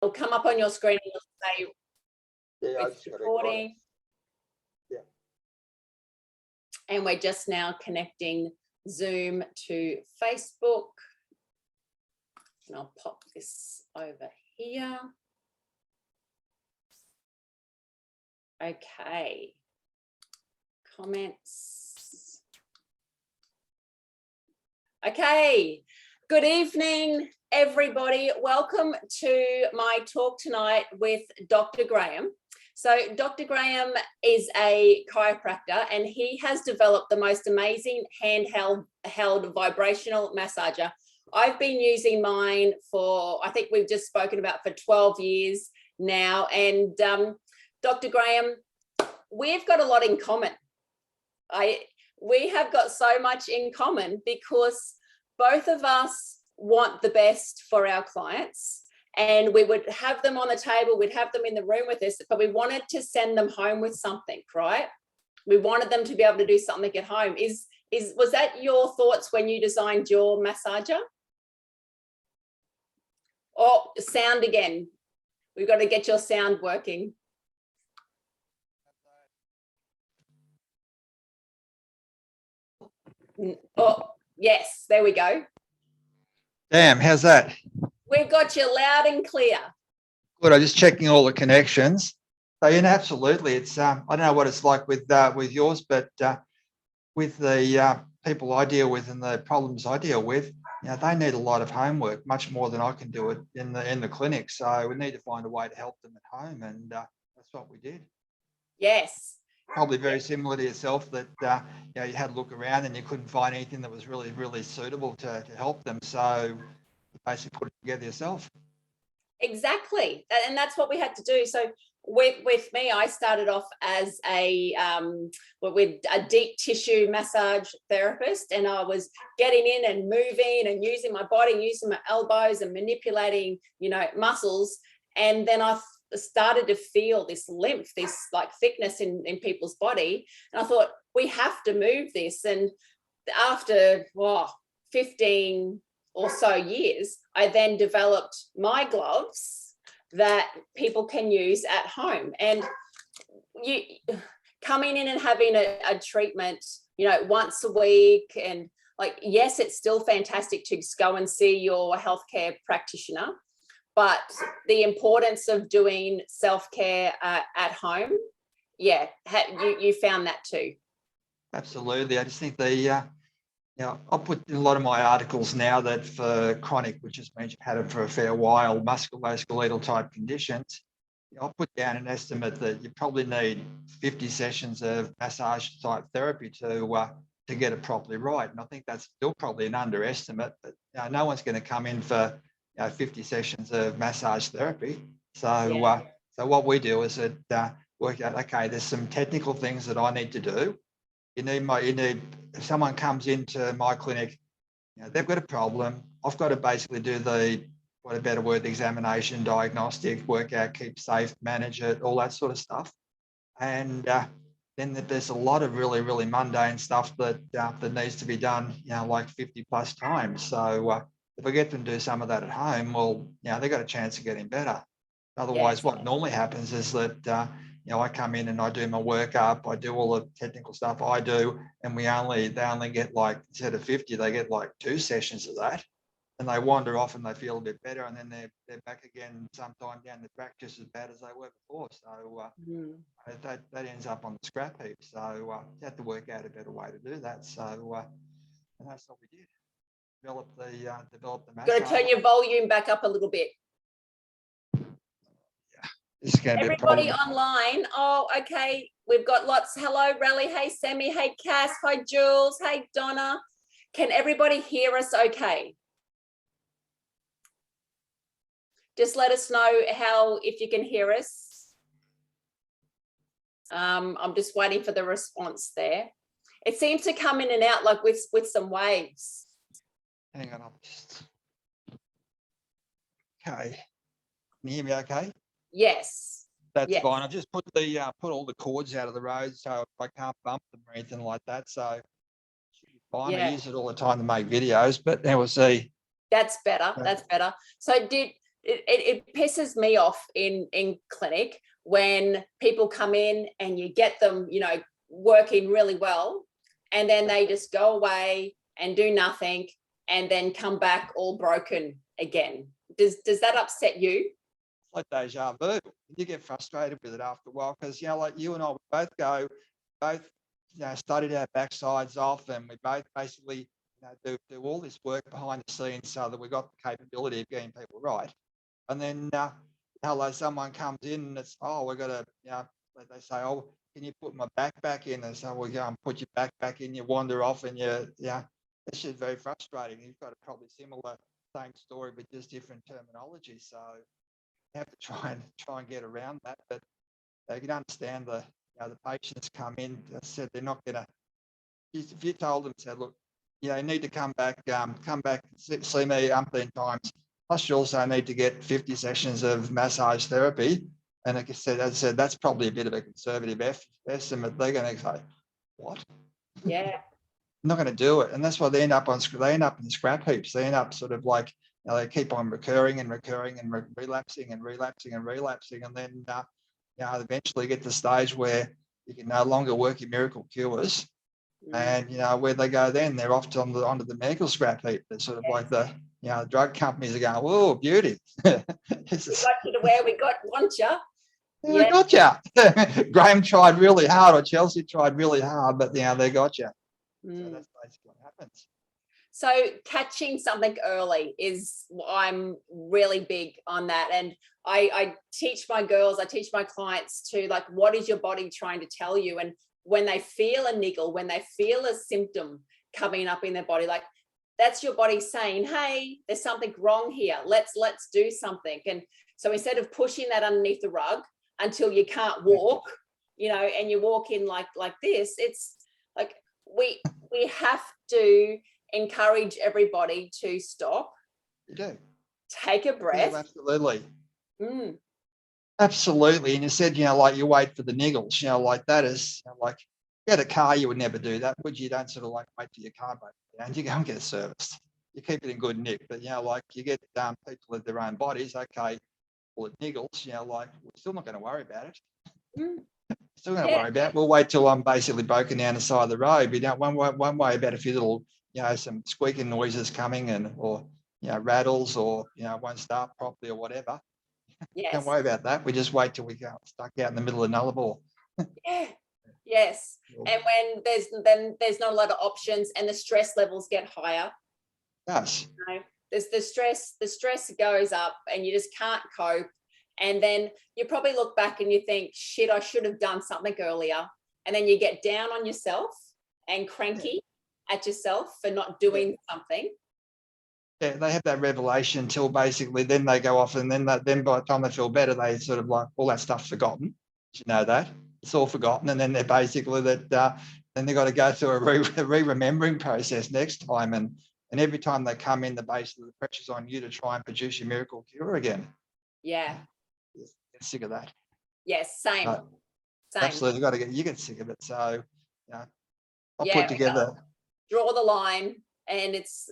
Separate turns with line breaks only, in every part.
it'll come up on your screen and it'll say it's recording.
Yeah.
And we're just now connecting Zoom to Facebook. And I'll pop this over here. Okay. Comments. Okay. Good evening, everybody. Welcome to my talk tonight with Dr. Graeme. So Dr. Graeme is a chiropractor and he has developed the most amazing handheld vibrational massager. I've been using mine for, I think we've just spoken about, for 12 years now. And Dr. Graeme, we've got a lot in common. We have got so much in common because both of us want the best for our clients, and we would have them on the table, we'd have them in the room with us, but we wanted to send them home with something, right? We wanted them to be able to do something at home. Was that your thoughts when you designed your massager? Oh, sound again. We've got to get your sound working. Oh, yes, there we go.
Damn, how's that?
We've got you loud and clear.
Good. I'm just checking all the connections. So, yeah, absolutely. It's I don't know what it's like with yours, but with the people I deal with and the problems I deal with, you know, they need a lot of homework, much more than I can do it in the clinic. So we need to find a way to help them at home, and that's what we did.
Yes.
Probably very similar to yourself, that you know, you had to look around and you couldn't find anything that was really, really suitable to help them. So you basically put it together yourself.
Exactly. And that's what we had to do. So with me, I started off as with a deep tissue massage therapist, and I was getting in and moving and using my body, using my elbows and manipulating, you know, muscles. And then I started to feel this lymph, this like thickness in people's body. And I thought, we have to move this. And after 15 or so years, I then developed my gloves that people can use at home. And you coming in and having a treatment, you know, once a week, and like, yes, it's still fantastic to go and see your healthcare practitioner, but the importance of doing self-care at home, yeah, you found that too.
Absolutely. I just think you know, I'll put in a lot of my articles now that for chronic, which just means you've had it for a fair while, musculoskeletal type conditions, you know, I'll put down an estimate that you probably need 50 sessions of massage type therapy to get it properly right. And I think that's still probably an underestimate, but you know, no one's going to come in for 50 sessions of massage therapy. So, so what we do is work out, okay, there's some technical things that I need to do. If someone comes into my clinic, you know, they've got a problem, I've got to basically do the examination, diagnostic, work out, keep safe, manage it, all that sort of stuff. And then there's a lot of really, really mundane stuff that needs to be done, you know, like 50 plus times. So if I get them to do some of that at home, well, you know, they've got a chance of getting better. Otherwise, what normally happens is that you know, I come in and I do my workup, I do all the technical stuff I do, and they only get, like, instead of 50, they get like 2 sessions of that, and they wander off and they feel a bit better, and then they're back again sometime down the track just as bad as they were before. So that ends up on the scrap heap. So you have to work out a better way to do that. So and that's what we did. Develop the massage.
Got to turn your volume back up a little bit.
This is going to be
everybody online. Oh, okay. We've got lots. Hello, Rally. Hey, Sammy. Hey, Cass. Hi, Jules. Hey, Donna. Can everybody hear us okay? Just let us know if you can hear us. I'm just waiting for the response there. It seems to come in and out like with some waves.
Hang on, okay. Can you hear me okay?
Yes.
That's fine. I've just put all the cords out of the road, so I can't bump them or anything like that. So it should be fine. I use it all the time to make videos, but now we'll see.
That's better. That's better. So it pisses me off in clinic when people come in and you get them, you know, working really well, and then they just go away and do nothing and then come back all broken again. Does that upset you?
Like deja vu. You get frustrated with it after a while because, you know, like you and I, we both, you know, studied our backsides off, and we both basically, you know, do all this work behind the scenes so that we got the capability of getting people right. And then, hello, someone comes in and it's, oh, we've got to, you know, they say, oh, can you put my back back in? And so we go and put your back back in, you wander off, and it's just very frustrating. You've got a probably similar, same story, but just different terminology. So you have to try and get around that. But you can understand the patients come in. I said they're not going to. If you told them, said, look, you need to come back, see me umpteen times. Plus, you also need to get 50 sessions of massage therapy. And like I said, that's probably a bit of a conservative estimate. They're going to say, what?
Yeah.
I'm not going to do it. And that's why they end up in scrap heaps. They end up sort of like, they keep on recurring and relapsing. And then, eventually get to the stage where you can no longer work your miracle cures. And, where they go then, they're off onto the medical scrap heap. They're sort of like the drug companies are going, whoa, beauty.
We got you to where we want you.
Yeah, got you. Graeme tried really hard, or Chelsea tried really hard, but they got you. So that's basically what happens.
So catching something early I'm really big on that. And I teach my girls, I teach my clients to, like, what is your body trying to tell you? And when they feel a niggle, when they feel a symptom coming up in their body, like, that's your body saying, hey, there's something wrong here. Let's do something. And so instead of pushing that underneath the rug until you can't walk, and you walk in like this, it's like we have to encourage everybody to stop.
You do.
Take a breath.
Yeah, absolutely. Absolutely. And you said, like you wait for the niggles, like that is like, you had a car, you would never do that, would you? Don't sort of like wait for your car break down. You go and get it serviced. You keep it in good nick. But, like you get people with their own bodies, okay, well, it niggles, like we're still not going to worry about it. Still going to worry about it. We'll wait till I'm basically broken down the side of the road. We don't one way about a few little, some squeaking noises coming or rattles or won't start properly or whatever.
Yes.
Don't worry about that. We just wait till we get stuck out in the middle of Nullarbor.
Yeah. Yes. And when there's not a lot of options and the stress levels get higher.
Yes.
There's the stress goes up and you just can't cope. And then you probably look back and you think, shit, I should have done something earlier. And then you get down on yourself and cranky at yourself for not doing something.
Yeah, they have that revelation until basically then they go off, and then by the time they feel better, they sort of like all that stuff's forgotten. You know that it's all forgotten, and then they're basically that. Then they've got to go through a re-remembering process next time, and every time they come in, the pressure's on you to try and produce your miracle cure again.
Yeah.
Get sick of that.
Yes, same.
Absolutely, you get sick of it. So, I'll put together.
Draw the line. And it's,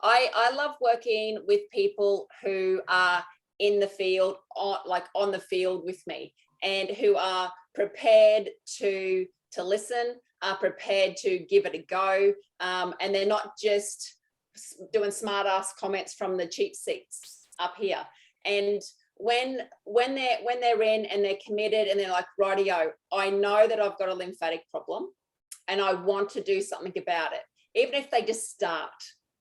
I love working with people who are in the field, on the field with me, and who are prepared to listen, are prepared to give it a go. And they're not just doing smart ass comments from the cheap seats up here. And when they're in and they're committed and they're like, rightio, I know that I've got a lymphatic problem and I want to do something about it. Even if they just start,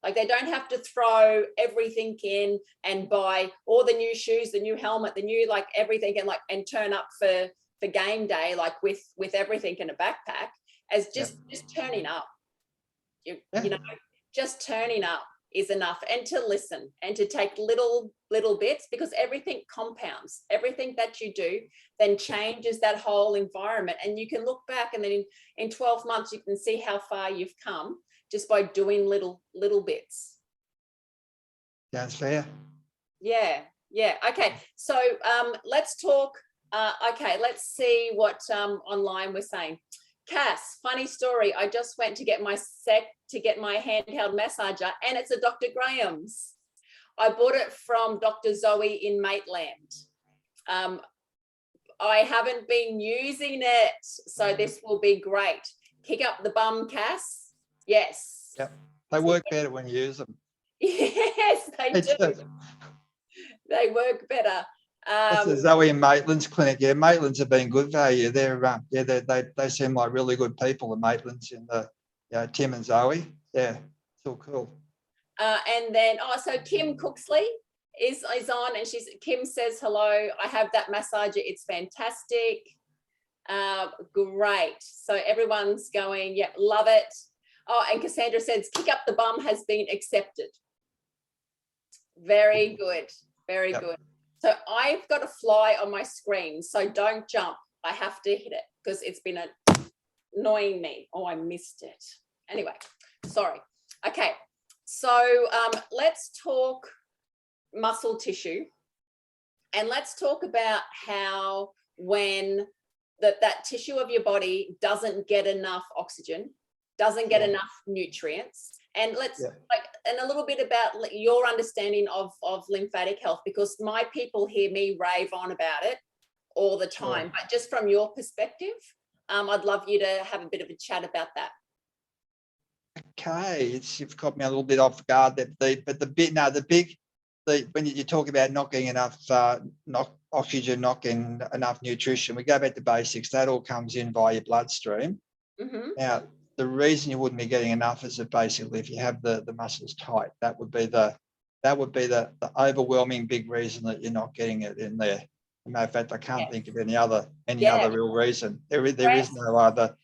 like they don't have to throw everything in and buy all the new shoes, the new helmet, the new like everything, and turn up for game day, like with everything in a backpack, as just turning up. Just turning up is enough, and to listen and to take little bits, because everything compounds. Everything that you do then changes that whole environment, and you can look back and then in 12 months you can see how far you've come just by doing little bits.
Sounds fair.
Yeah. Okay, so let's talk. Let's see what online we're saying. Cass, funny story. I just went to get my handheld massager, and it's a Dr. Graeme's. I bought it from Dr. Zoe in Maitland. I haven't been using it, so this will be great. Kick up the bum, Cass. Yes.
Yep. They work better when you use them.
Yes, they do. They work better.
That's the Zoe and Maitland's clinic. Yeah, Maitland's have been good value. They're they seem like really good people. The Maitland's in the Tim and Zoe. Yeah, it's all cool.
And then so Kim Cooksley is on, and Kim says hello. I have that massager. It's fantastic. Great. So everyone's going, yeah, love it. Oh, and Cassandra says kick up the bum has been accepted. Very good. Very good. So I've got a fly on my screen, so don't jump. I have to hit it because it's been annoying me. Oh, I missed it. Anyway, sorry. Okay, so let's talk muscle tissue, and let's talk about how when that tissue of your body doesn't get enough oxygen, doesn't get enough nutrients. And and a little bit about your understanding of lymphatic health, because my people hear me rave on about it all the time. But just from your perspective, I'd love you to have a bit of a chat about that.
Okay, you've got me a little bit off guard there, when you talk about not getting enough oxygen, not getting enough nutrition, we go back to basics. That all comes in via your bloodstream. Now, the reason you wouldn't be getting enough is that basically if you have the muscles tight, that would be the overwhelming big reason that you're not getting it in there. As a matter of fact, I can't think of any other real reason. There is no other.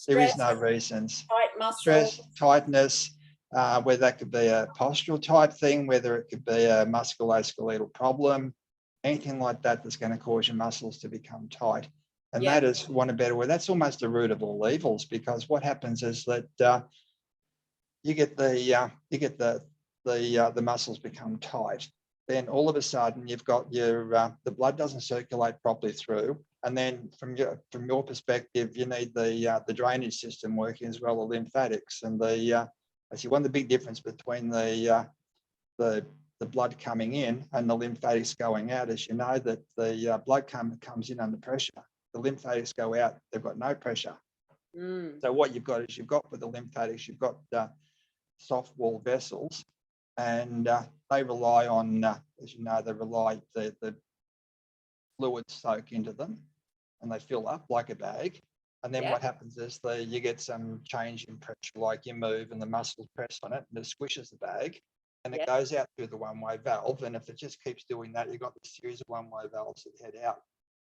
There is no reasons.
Tight muscle.
Stress, tightness, whether that could be a postural type thing, whether it could be a musculoskeletal problem, anything like that that's going to cause your muscles to become tight. And that is, one a better word, that's almost the root of all evils, because what happens is that you get the muscles become tight. Then all of a sudden you've got the blood doesn't circulate properly through, and then from your perspective, you need the drainage system working as well, the lymphatics, and actually one of the big difference between the blood coming in and the lymphatics going out is, that the blood comes in under pressure. The lymphatics go out, they've got no pressure. So what you've got is with the lymphatics, you've got soft wall vessels, and they rely on, as you know, the fluids soak into them and they fill up like a bag. And then what happens is you get some change in pressure, like you move and the muscles press on it and it squishes the bag, and it goes out through the one-way valve. And if it just keeps doing that, you've got this series of one-way valves that head out.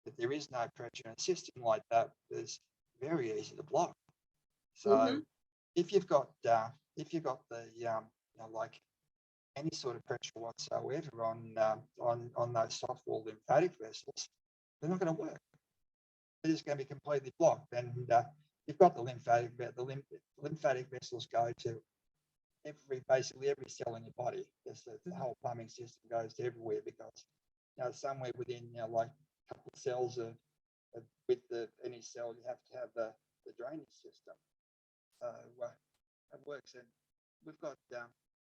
If there is no pressure in a system like that, it's very easy to block. So if you've got like any sort of pressure whatsoever on those soft wall lymphatic vessels, they're not going to work. They're just going to be completely blocked. And you've got the lymphatic vessels go to basically every cell in your body. The whole plumbing system goes to everywhere, because somewhere within like a couple of cells with any cell, you have to have the drainage system. So it works. And we've got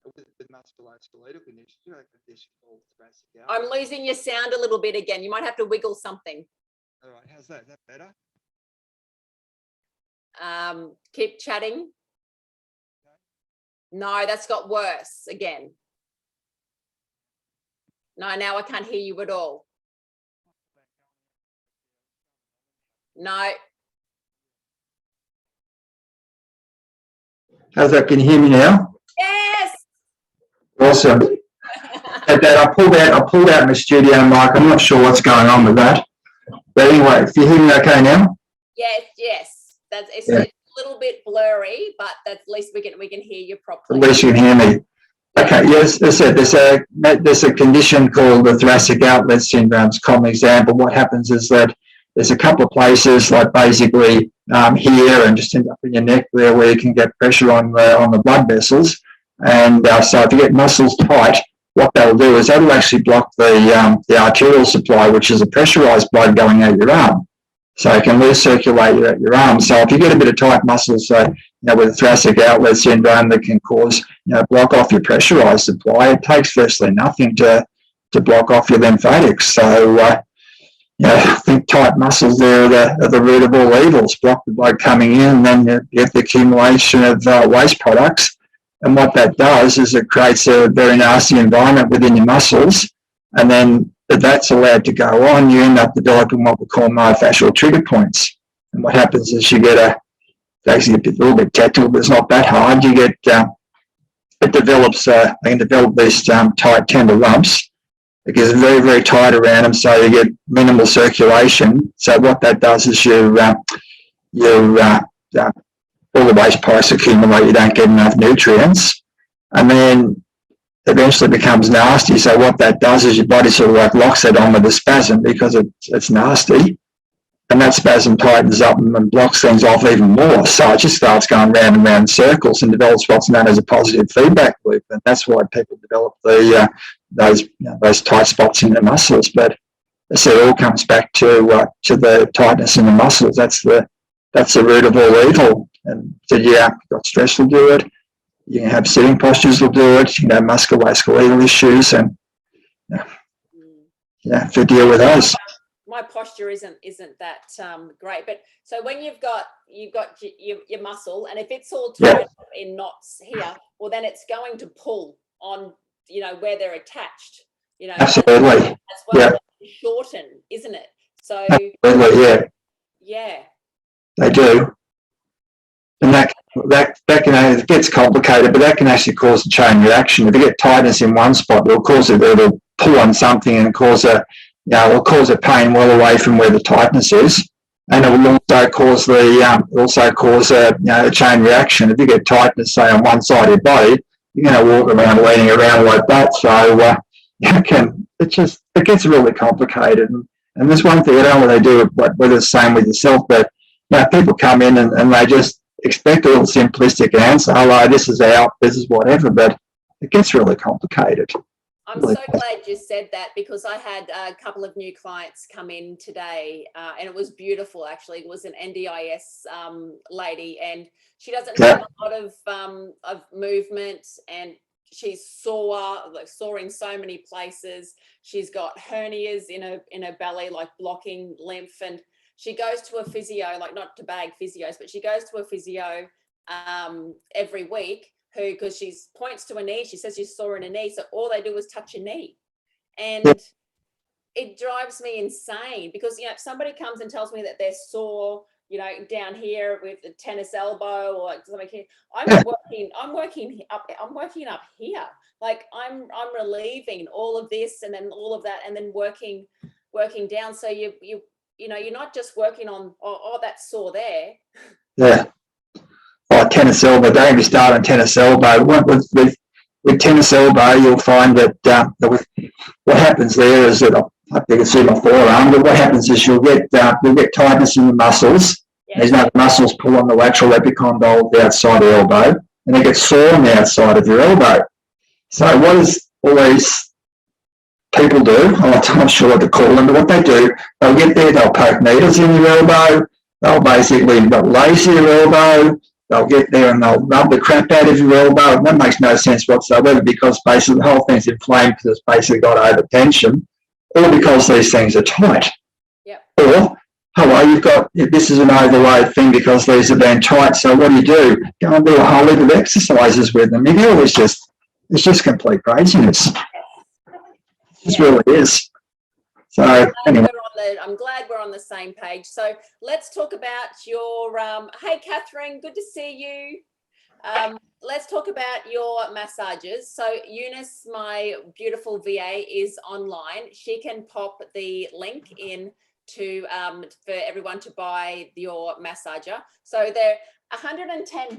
with musculoskeletal conditions, you have a condition called thoracic outlet.
I'm losing your sound a little bit again. You might have to wiggle something.
All right, how's that? Is that better?
Keep chatting. No, that's got worse again. No, now I can't hear you at all. No.
How's that? Can you hear me now?
Yes.
Awesome. I pulled out my studio mic. I'm not sure what's going on with that. But anyway, if you hear me okay now?
Yes. It's a little bit blurry, but at least we can hear you properly.
At least you can hear me. Okay, yes, there's a condition called the thoracic outlet syndrome. It's a common example. What happens is that there's a couple of places, like basically here and just up in your neck there, where you can get pressure on the blood vessels. And so if you get muscles tight, what they'll do is that'll actually block the arterial supply, which is a pressurized blood going out your arm. So it can recirculate your arm. So if you get a bit of tight muscles, so with a thoracic outlet syndrome that can cause, block off your pressurized supply. It takes virtually nothing to block off your lymphatics. So, I think tight muscles there are the root of all evils. Block the blood coming in, and then you get the accumulation of waste products. And what that does is it creates a very nasty environment within your muscles. And then if that's allowed to go on, you end up developing what we call myofascial trigger points. And what happens is you get actually a little bit technical, but it's not that hard. You get, it develops, they can develop these tight tender lumps. It gets very, very tight around them, so you get minimal circulation. So what that does is all the waste products accumulate, you don't get enough nutrients, and then eventually becomes nasty. So what that does is your body sort of like locks it on with a spasm because it's nasty, and that spasm tightens up and blocks things off even more. So it just starts going round and round in circles and develops what's known as a positive feedback loop, and that's why people develop those tight spots in the muscles. But as I said, it all comes back to the tightness in the muscles. That's the root of all evil. And so, you've got stress will do it. You can have sitting postures will do it. You can have musculoskeletal issues, and to deal with those.
My posture isn't that great, but so when you've got your muscle, and if it's all tied up in knots here, well, then it's going to pull on where they're attached.
Absolutely.
As well as shorten, isn't it? So
absolutely, they do. And that can, it gets complicated, but that can actually cause a chain reaction. If you get tightness in one spot, it'll pull on something and cause a pain well away from where the tightness is, and it will also cause a chain reaction. If you get tightness, say on one side of your body, you're going to walk around leaning around like that. So it gets really complicated. And there's one thing I don't want to do, whether it's the same with yourself, but people come in and they just expect a little simplistic answer. Hello, this is out, this is whatever, but it gets really complicated.
I'm so glad you said that, because I had a couple of new clients come in today, and it was beautiful. Actually, it was an NDIS lady, and she doesn't have a lot of movement, and she's sore in so many places. She's got hernias in her belly, like blocking lymph, and she goes to a physio, like not to bag physios, but she goes to a physio every week, because she points to her knee. She says she's sore in her knee, so all they do is touch her knee. And it drives me insane, because if somebody comes and tells me that they're sore, down here with the tennis elbow or something here, I'm working up here. Like I'm relieving all of this and then all of that, and then working down. So you're not just working on, that's sore there.
Yeah. Oh, tennis elbow. Don't even start on tennis elbow. With tennis elbow, you'll find that what happens there is that I think you can see my forearm, but what happens is you'll get tightness in the muscles. Yeah. These muscles pull on the lateral epicondyle of the outside of the elbow, and it gets sore on the outside of your elbow. So what does all these people do? I'm not sure what to call them, but what they do, they'll get there, they'll poke needles in your elbow, they'll basically laser your elbow, they'll get there and they'll rub the crap out of your elbow, and that makes no sense whatsoever, because basically the whole thing's inflamed because it's basically got over tension, all because these things are tight.
Yep. Or,
hello, this is an overload thing because these have been tight, so what do? Go and do a whole heap of exercises with them. It's just complete craziness. It really is. So anyway.
I'm glad we're on the same page. So let's talk about your, hey, Catherine, good to see you. Let's talk about your massages. So Eunice, my beautiful VA, is online. She can pop the link in for everyone to buy your massager. So they're $110,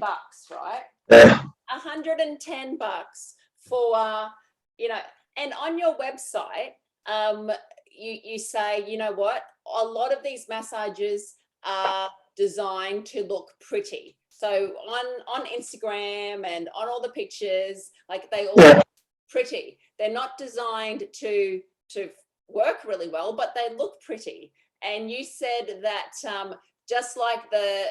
right?
Yeah.
$110 for, and on your website, you say, you know what, a lot of these massages are designed to look pretty. So on Instagram and on all the pictures, like they all look pretty. They're not designed to work really well, but they look pretty. And you said that just like the,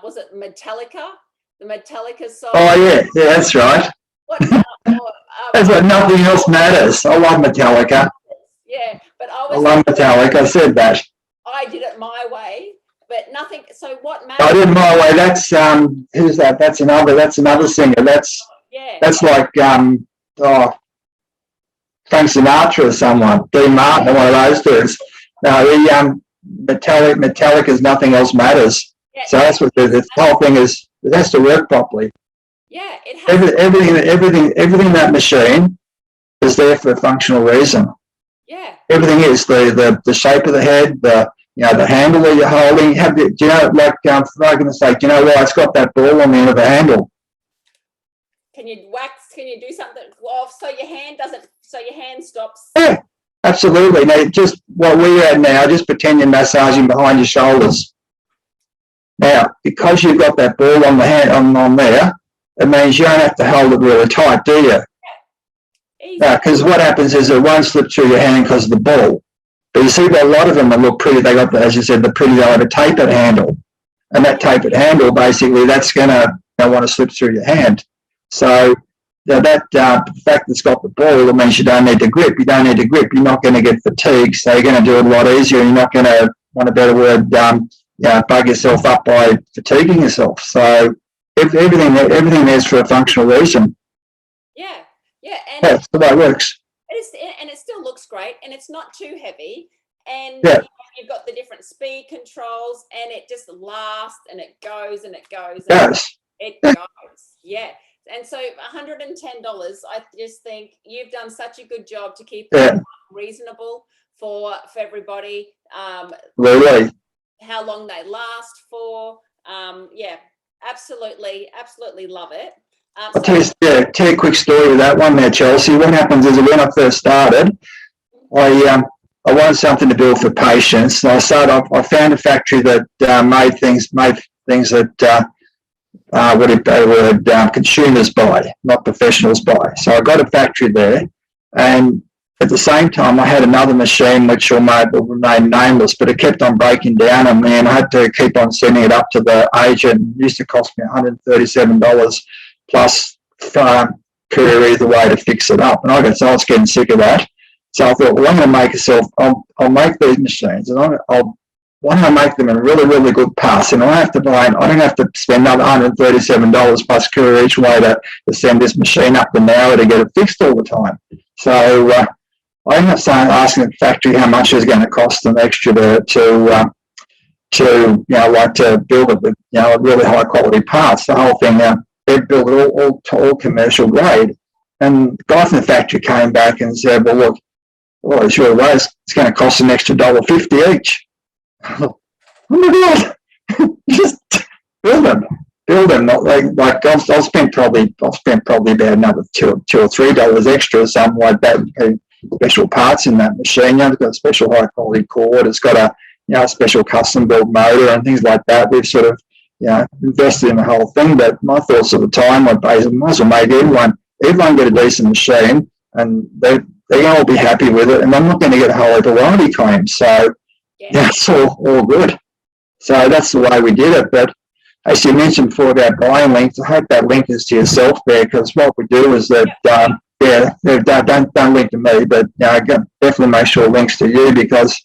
was it Metallica? the Metallica song.
Oh yeah, that's right.
What,
That's like nothing else matters. I love Metallica.
yeah, but
I love Metallica. I said that.
I did it my way, but nothing. So what
I
matters?
did my way. That's who's that? That's another singer.
Yeah.
That's like oh, Frank Sinatra or someone, Dean Martin, or one of those dudes. No, the Metallica's Nothing Else Matters.
Yeah,
So that's what the whole thing is. It has to work properly.
yeah, it has.
Everything in that machine is there for a functional reason.
Yeah.
Everything is the shape of the head, the handle that you're holding. Do you know, like for argument's sake, do you know why it's got that ball on the end of the handle?
Can you wax? Can you do something off so your hand doesn't? So your hand stops.
Yeah, absolutely. Now, just what we are now, just pretend you're massaging behind your shoulders. Now, because you've got that ball on the hand on there, it means you don't have to hold it really tight, do you? Yeah. Because what happens is it won't slip through your hand because of the ball. But you see, a lot of them that look pretty, they got, as you said, they'll have a tapered handle. And that tapered handle, basically, that's going to want to slip through your hand. So the fact that it's got the ball, it means you don't need to grip. You don't need to grip. You're not going to get fatigued. So you're going to do it a lot easier. You're not going to, want a better word, bug yourself up by fatiguing yourself. So everything there's for a functional reason.
Yeah, yeah, and
that's the way it works.
And it still looks great, and it's not too heavy, and you've got the different speed controls, and it just lasts, and it goes, and it goes. It goes, yeah. And so $110, I just think you've done such a good job to keep it reasonable for everybody.
Really?
How long they last for. Yeah, absolutely love it.
I'll tell you a quick story with that one there, Chelsea. What happens is when I first started, I wanted something to build for patients. And I found a factory that made things that would consumers buy, not professionals buy. So I got a factory there, and at the same time, I had another machine which will remain nameless, but it kept on breaking down on me, and I had to keep on sending it up to the agent. It used to cost me $137 plus courier either way to fix it up. And I was getting sick of that. So I thought, well, I'm going to I'll make these machines, and why don't I make them in really, really good parts? And I don't have to spend another $137 plus courier each way to send this machine up the Nowra to get it fixed all the time. So I ended up asking the factory how much it was going to cost them extra to build it with really high quality parts. The whole thing, they built it all commercial grade. And the guy from the factory came back and said, well, look, it's really low. It's going to cost an extra $1.50 each. Oh my God! Just build them. Not like I've spent probably about another $2 or $3 extra or something like that. Special parts in that machine. It's got a special high quality cord. It's got a special custom built motor and things like that. We've sort of invested in the whole thing. But my thoughts at the time were basically, might as well make everyone get a decent machine, and they're going to all be happy with it, and I'm not going to get a whole heap of warranty claims. So it's all good. So that's the way we did it. But as you mentioned before about buying links, I hope that link is to yourself there, because what we do is that don't link to me, but definitely make sure it links to you, because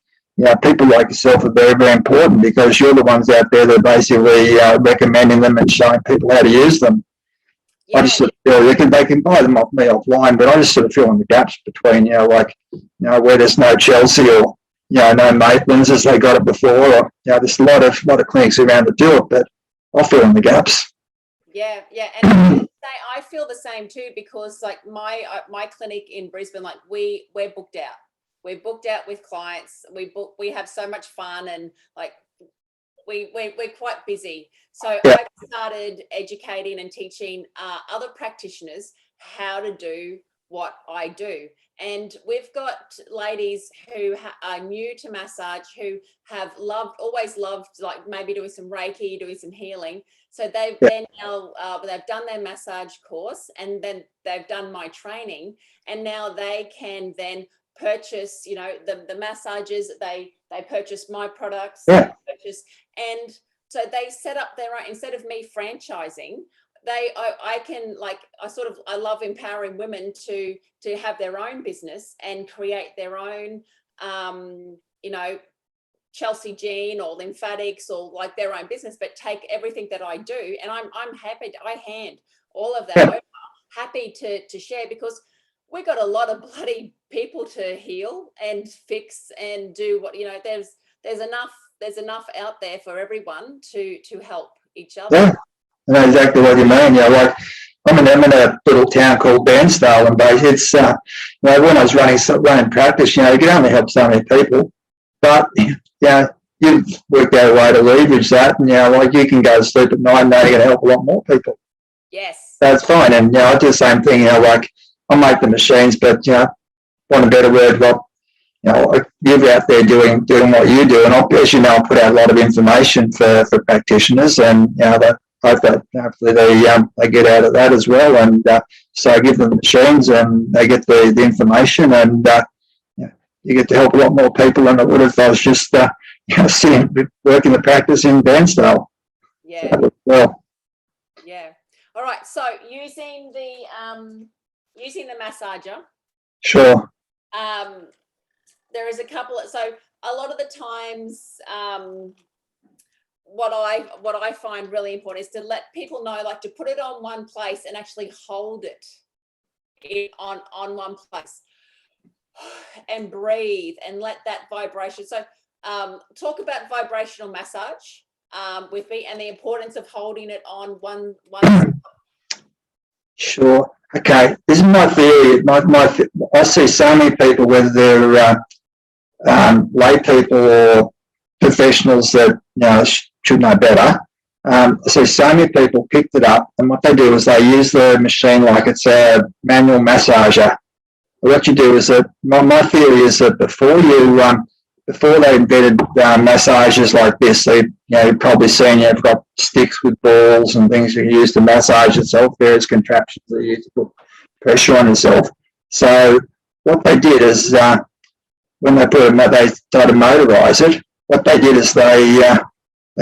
people like yourself are very, very important, because you're the ones out there that are basically recommending them and showing people how to use them. I just sort of feel they can buy them off me offline, but I just sort of fill in the gaps between where there's no Chelsea or no Maitlands as they got it before, or there's a lot of clinics around that do it, but I'll fill in the gaps.
Yeah, and I feel the same too, because like my clinic in Brisbane, like we're booked out. We're booked out with clients. We have so much fun, and like we're quite busy. So I've started educating and teaching other practitioners how to do what I do. And we've got ladies who are new to massage, who have always loved, like maybe doing some Reiki, doing some healing. So they've done their massage course, and then they've done my training, and now they can then purchase, the massages. They purchase my products. And so they set up their own, instead of me franchising, I love empowering women to have their own business and create their own, Chelsea Jean or lymphatics or like their own business, but take everything that I do, and I'm happy I hand all of that over, happy to share, because we've got a lot of bloody people to heal and fix and do what, there's enough out there for everyone to help each other.
Yeah, I know exactly what you mean. Like I'm in a little town called Bairnsdale, and it's when I was running practice, you can only help so many people, but you've worked out a way to leverage that, and like you can go to sleep at night and know you're going to help a lot more people.
Yes, that's
fine. And I do the same thing. Like I make the machines, but want a better word, well, you're out there doing what you do, and as I put out a lot of information for practitioners, and hopefully they get out of that as well, and so I give them machines and they get the information, and you get to help a lot more people than it would if I was just working the practice in Bairnsdale.
Yeah.
So, well.
Yeah. All right. So using the massager.
Sure.
There is a couple of, so a lot of the times, what I find really important is to let people know, like to put it on one place and actually hold it on one place and breathe and let that vibration. So talk about vibrational massage with me and the importance of holding it on one.
Sure. Okay. This is my theory. I see so many people, whether they're lay people or professionals that should know better. So many people picked it up, and what they do is they use the machine like it's a manual massager. What you do is that my theory is that before they invented massages like this, you've probably seen you've got sticks with balls and things you can use to massage itself. Various contraptions that you use to put pressure on yourself. So what they did is when they tried to motorize it, what they did is they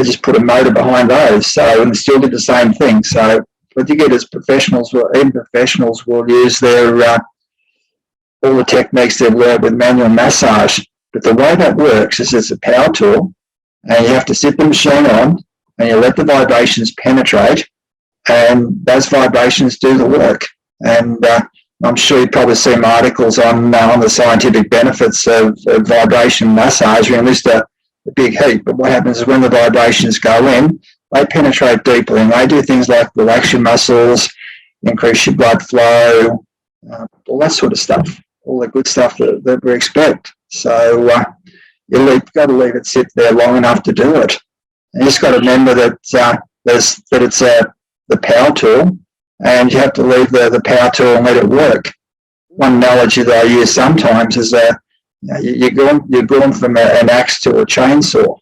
just put a motor behind those. So, and still did the same thing. So what you get is professionals will use their all the techniques they've learned with manual massage. But the way that works is it's a power tool, and you have to sit the machine on, and you let the vibrations penetrate, and those vibrations do the work. And I'm sure you've probably seen articles on the scientific benefits of vibration massage. We list a big heap, but what happens is when the vibrations go in, they penetrate deeply, and they do things like relax your muscles, increase your blood flow, all that sort of stuff, all the good stuff that we expect. So you've got to leave it sit there long enough to do it. And you just got to remember that it's the power tool, and you have to leave the power tool and let it work. One analogy that I use sometimes is you're going from an axe to a chainsaw.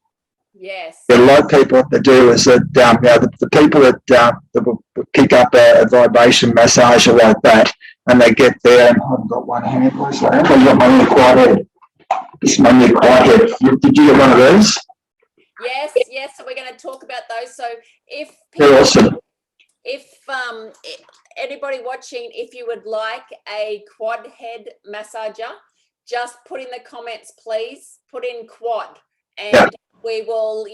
Yes.
A lot of people, what they do is that the people that will pick up a vibration massager like that, and they get there, and I've got one hand, please. I've got my new quiet head. This is my new quiet head. Did you get one of those?
Yes. So we're going to talk about those. So if
They're awesome.
If anybody watching, if you would like a quad head massager, just put in the comments, please. Put in quad, and we will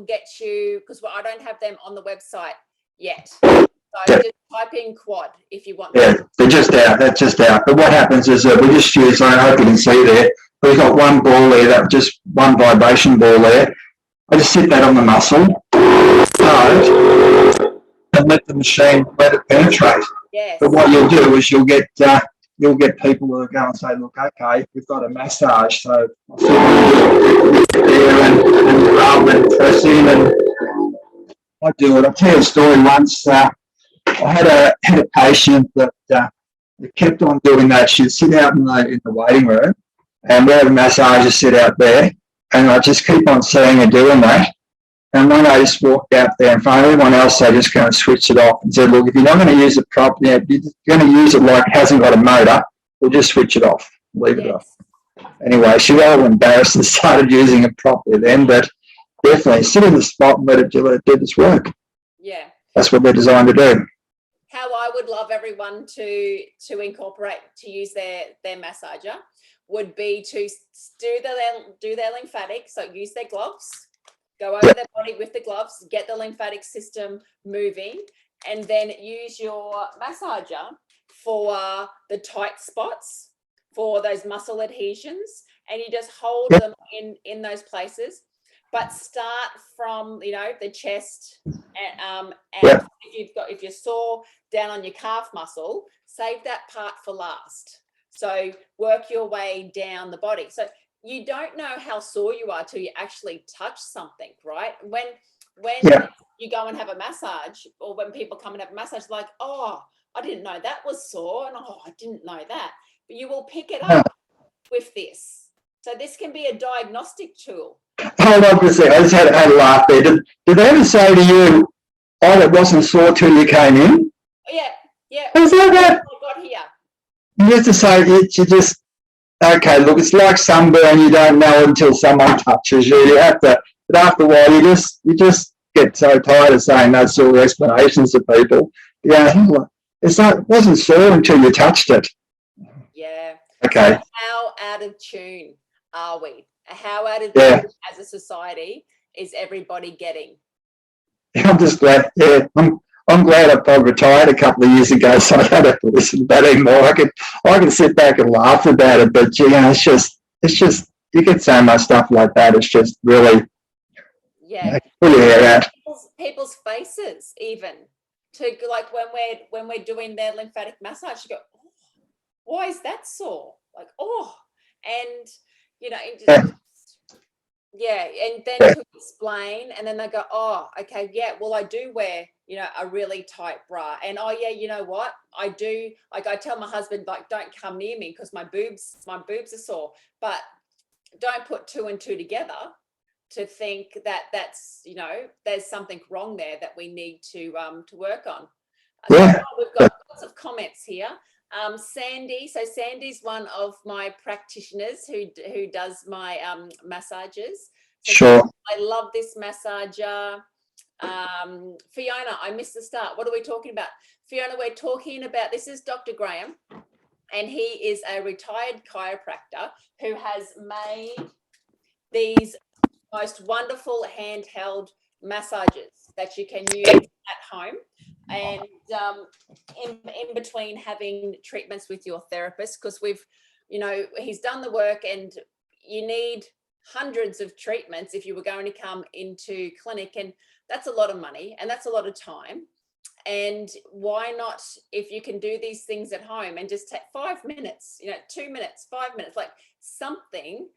get you, because I don't have them on the website yet. So just type in quad if you want.
Yeah, they're just out. That's just out. But what happens is we just use, I hope you can see there, we've got one ball there, that just one vibration ball there. I just sit that on the muscle, and let the machine let it penetrate.
Yes.
But what you'll do is you'll get people who will go and say, look, okay, we've got a massage, so I'll sit there and rub and press in, and I do it. I'll tell you a story once. I had a patient that kept on doing that. She'd sit out in the waiting room, and we have a massager sit out there, and I just keep on seeing her doing that. And when I just walked out there in front of everyone else, I just kind of switched it off and said, look, if you're not going to use it properly, if you're going to use it like it hasn't got a motor, we'll just switch it off, leave it off. Anyway, she got all embarrassed and started using it properly then, but definitely. Sit in the spot and let it do its work.
Yeah.
That's what they're designed to do.
How I would love everyone to incorporate, to use their massager, would be to do their lymphatic. So use their gloves, go over their body with the gloves, get the lymphatic system moving, and then use your massager for the tight spots, for those muscle adhesions, and you just hold them in those places. But start from, you know, the chest, and if you're sore down on your calf muscle, save that part for last. So work your way down the body. So you don't know how sore you are till you actually touch something, right? When you go and have a massage, or when people come and have a massage, like, oh, I didn't know that was sore, and oh, I didn't know that. But you will pick it up with this. So this can be a diagnostic tool.
Hold on for a second. I just had a laugh there. Did they ever say to you, oh, it wasn't sore till you came in?
Yeah.
Was that?
I got here.
You used to say, you just, okay, look, it's like sunburn. You don't know until someone touches you. You have to, but after a while, you just get so tired of saying those sort of explanations to people. Yeah, it's like, it wasn't sore until you touched it.
Yeah.
Okay.
So how out of tune are we? How out of tune as a society is everybody getting?
I'm just glad. Yeah, I'm glad I retired a couple of years ago, so I don't have to listen to that anymore. I can sit back and laugh about it, but you know, it's just you get so much stuff like that. It's just really pull your hair out.
People's faces, even to like when we're doing their lymphatic massage, you go, oh, why is that sore? Like, oh, and you know, and then to explain, and then they go, oh, okay, yeah, well, I do wear, you know, a really tight bra, and oh yeah, you know what, I do, like, I tell my husband, like, don't come near me because my boobs are sore, but don't put two and two together to think that that's, you know, there's something wrong there that we need to work on. So we've got lots of comments here. Sandy, so Sandy's one of my practitioners who does my massages. So
Sure.
I love this massager. Fiona, I missed the start. What are we talking about? Fiona, we're talking about, this is Dr. Graeme, and he is a retired chiropractor who has made these most wonderful handheld massages that you can use at home. And in between having treatments with your therapist, because he's done the work, and you need hundreds of treatments if you were going to come into clinic, and that's a lot of money and that's a lot of time. And why not, if you can do these things at home and just take 5 minutes, 2 minutes, 5 minutes, like something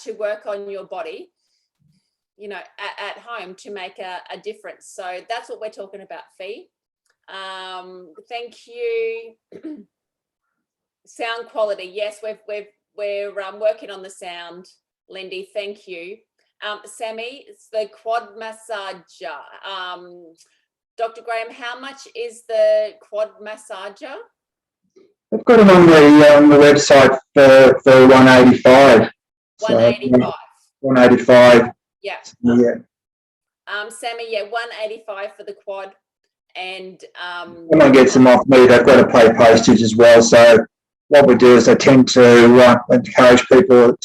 to work on your body, at home to make a difference. So that's what we're talking about, Fee. Thank you. Sound quality. Yes, we're working on the sound, Lindy. Thank you. Sammy, it's the quad massager. Dr. Graeme, how much is the quad massager?
I've got it on the website for $185.
185.
So, 185.
Yeah. Sammy, $185 for the quad. And
someone gets them off me, they've got to pay postage as well. So what we do is I tend to encourage people,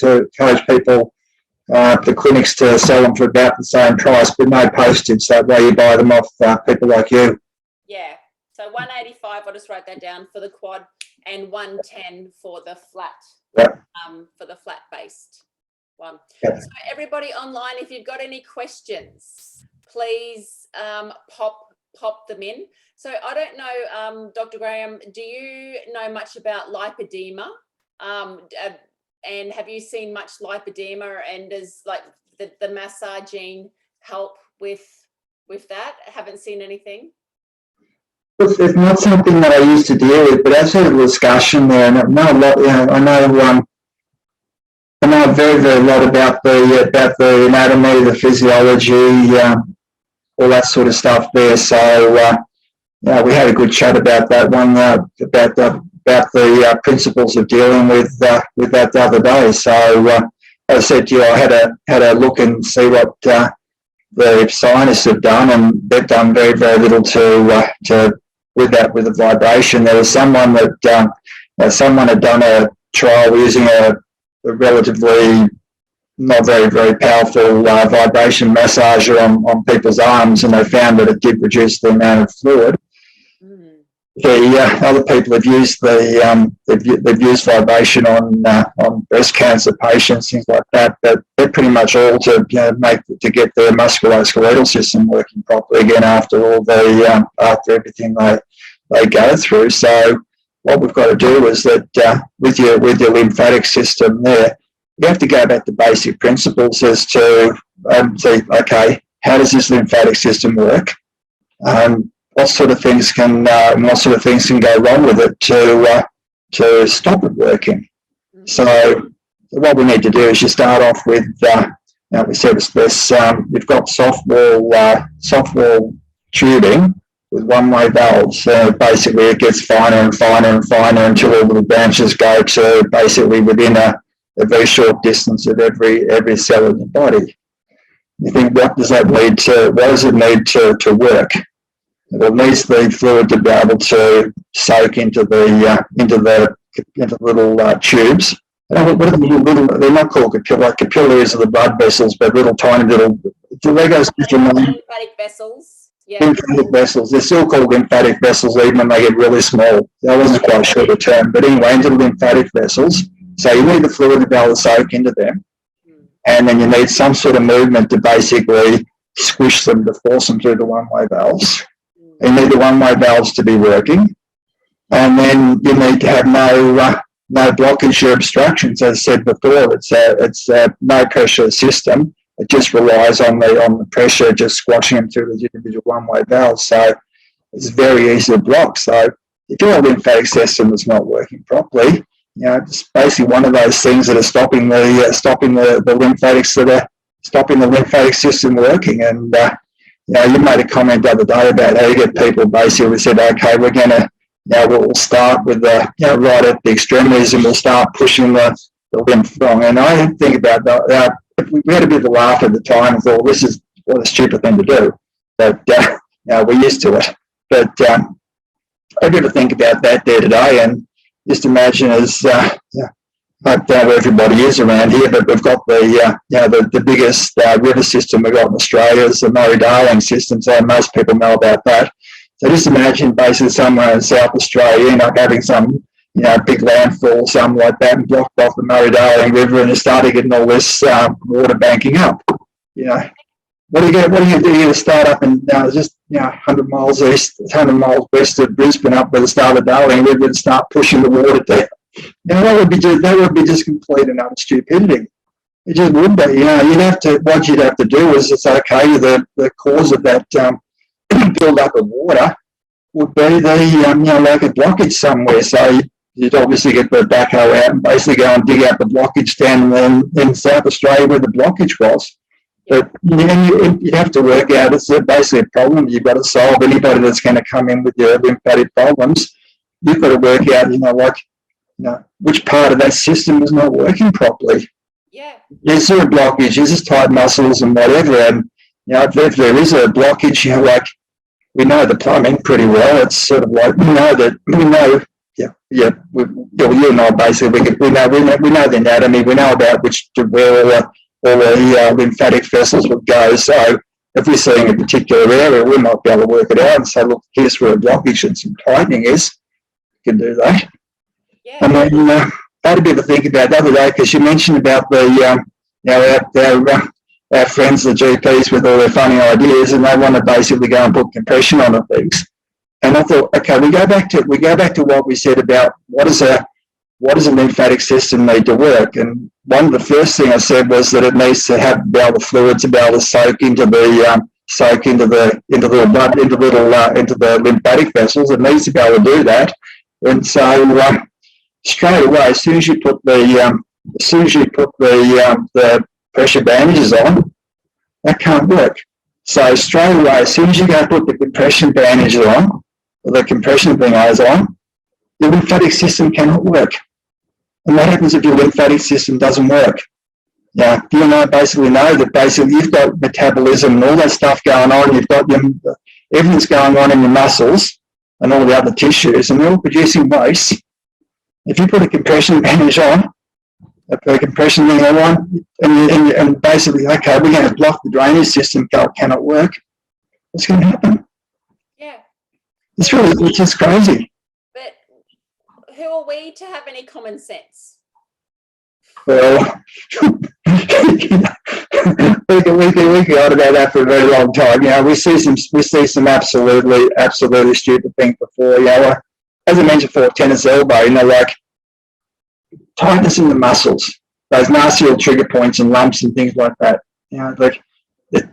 the clinics, to sell them for about the same price, but no postage. That way you buy them off people like you.
Yeah. So 185, I'll just write that down for the quad, and 110 for the flat.
Yep.
For the flat based one.
Yep.
So everybody online, if you've got any questions, please pop them in. So I don't know, Dr. Graeme, do you know much about lipedema? And have you seen much lipedema, and does like the massaging help with that? Haven't seen anything?
It's not something that I used to deal with, but I've had a discussion there, and I know a lot. I know very, very lot about the anatomy, the physiology, all that sort of stuff there. So we had a good chat about that one, about the principles of dealing with that the other day. So as I said to you, I had a look and see what the scientists have done, and they've done very, very little with the vibration. There was someone that someone had done a trial using a relatively not very, very powerful vibration massager on people's arms, and they found that it did reduce the amount of fluid. The other people have used they've used vibration on breast cancer patients, things like that. But they're pretty much all to to get their musculoskeletal system working properly again after all after everything they go through. So what we've got to do is that with your lymphatic system there, you have to go back to basic principles as to say, okay, how does this lymphatic system work? What sort of things can go wrong with it to stop it working? So what we need to do is you start off with, we said it's this. You've got soft wall tubing with one-way valves. Basically, it gets finer and finer and finer until all the branches go to basically within a very short distance of every cell in the body. You think, what does that lead to? What does it need to work? Well, it needs the fluid to be able to soak into the little tubes. What are the little? They're not called capillaries. Capillaries are the blood vessels, but little tiny little.
Lymphatic vessels. Yeah.
Lymphatic vessels. They're still called lymphatic vessels, even when they get really small. I wasn't quite sure the term, but anyway, into the lymphatic vessels. So you need the fluid to be able to soak into them, and then you need some sort of movement to basically squish them, to force them through the one-way valves. You need the one-way valves to be working, and then you need to have no blockage or obstructions. As I said before, it's a no pressure system. It just relies on the pressure just squashing them through the individual one-way valves. So it's very easy to block. So if your lymphatic system is not working properly, it's basically one of those things that are stopping the lymphatics that are stopping the lymphatic system working. And you made a comment the other day about how you get people basically said, okay, we're going to, we'll start with the, right at the extremities, and we'll start pushing the lymph along. And I think about that. We had a bit of a laugh at the time and thought, this is what a stupid thing to do. But we're used to it. But I got to think about that there today, and just imagine as I don't know where everybody is around here, but we've got the biggest river system we've got in Australia is the Murray-Darling system, so most people know about that. So just imagine basically somewhere in South Australia, having some big landfall or something like that, and blocked off the Murray-Darling River, and you started getting all this water banking up. What are you going to do? You're going to start up and just 100 miles west of Brisbane, up where the start of the Darling River, and start pushing the water down. That would be just complete and utter stupidity. It just would be. What you'd have to do is, it's okay. The cause of that build up of water would be like a blockage somewhere. So you'd obviously get the backhoe out and basically go and dig out the blockage down in South Australia where the blockage was. But you have to work out, it's basically a problem you've got to solve. Anybody that's going to come in with your lymphatic problems, you've got to work out, which part of that system is not working properly.
Yeah.
Is there a blockage? Is it tight muscles and whatever? And, if there is a blockage, we know the plumbing pretty well. It's sort of like, you and I basically, we know the anatomy. We know about where all the lymphatic vessels would go. So if we're seeing a particular area, we might be able to work it out and say, look, here's where a blockage and some tightening is. You can do that.
Yeah.
And then I had a bit of a think about the other day, because you mentioned about our friends, the GPs, with all their funny ideas, and they want to basically go and put compression on things. And I thought, okay, we go back to what we said about what does a lymphatic system need to work. And one of the first thing I said was that it needs to have the fluid to be able to soak into the lymphatic vessels. It needs to be able to do that. And so straight away, as soon as you put the pressure bandages on, that can't work. So straight away, as soon as you go put the compression bandages on, or the compression thingos on, your lymphatic system cannot work. And what happens if your lymphatic system doesn't work? Yeah, you know, basically know that basically you've got metabolism and all that stuff going on. You've got everything's going on in your muscles and all the other tissues, and they're all producing waste. If you put a compression bandage on, a compression thing on, and basically, okay, we're going to block the drainage system, cannot work. What's going to happen?
Yeah.
It's just crazy.
But who are we to have any common sense?
Well, we can go on about that for a very long time. You know, we see some absolutely stupid things before. You know, as I mentioned before, tennis elbow. You know, like tightness in the muscles, those nasty little trigger points and lumps and things like that. You know, like the